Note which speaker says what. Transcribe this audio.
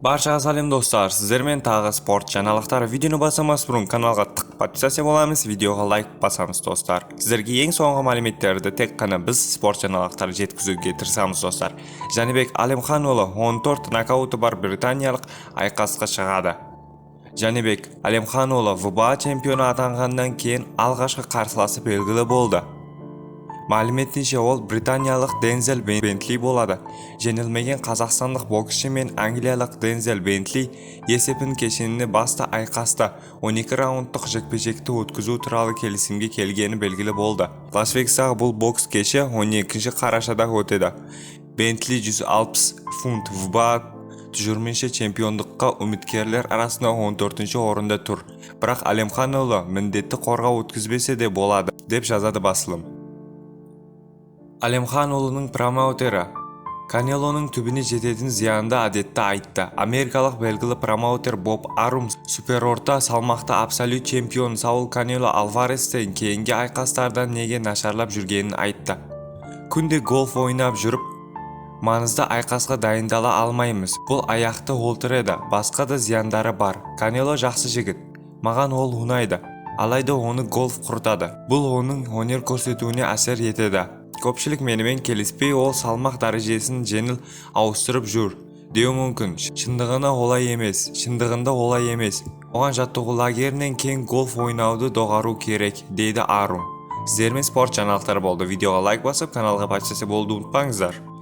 Speaker 1: Barchaga salom dostlar, sizlerмен tagы sport жаңалыктары. Видеоны басамас бурун каналга тык подписация болamiz, видеога лайк басамыз достар. Сіздерге ең соңғы мәліметтерді тек қана біз спорт жаңалықтары жеткізуге тырысамыз достар. Жанибек Алимханұлы 14 нокауты бар британиялық айқасқа шығады. Жанибек Алимханұлы ВБА чемпионы атанғаннан кейін алғашқы қарсыласы белгілі болды. Мәліметінше ол британиялық Дензел Бентли болады. Жеңілмеген қазақстандық боксшы мен англиялық Дензел Бентли есебін кешеніне басты айқаста 12 раундтық жекпе-жекті өткізу туралы келісімге келгені белгілі болды. Лас-Вегастағы бұл бокс кеші 12 қарашада өтеді. Бентли 160 фунт ВБА тұжырмыншы чемпиондыққа үміткерлер арасында 14-ші орында тұр. Бірақ Алимханұлы міндетті қорғау өткізбесе де болады, деп жазады басылым. Алимханұлының промоутері Канелоның түбіне жететін зиянды әдетті айтты. Америкалық белгілі промоутер Боб Арум суперорта салмақта абсолют чемпион Саул Канело Альварестен кейінгі айқастардан неге нашарлап жүргенін айтты. Күнде гольф ойнап жүріп, маңызды айқасқа дайындала алмаймыз. Бұл аяқты олтыреді, басқа да зияндары бар. Канело жақсы жігіт, маған ол ұнайды. Алайда оны гольф құртады. Бұл оның өнер көрсетуіне әсер етеді. Көпшілік менімен келіспей, ол салмақ дәрежесін жеңіл ауыстырып жүр деу мүмкін. Шындығында олай емес. Оған жаттығу лагерінен кейін гольф ойнауды доғару керек, дейді Арум. Сіздермен спорт жаңалықтары болды. Видеоға лайк басып, каналға подписация болуды ұмытпаңыздар.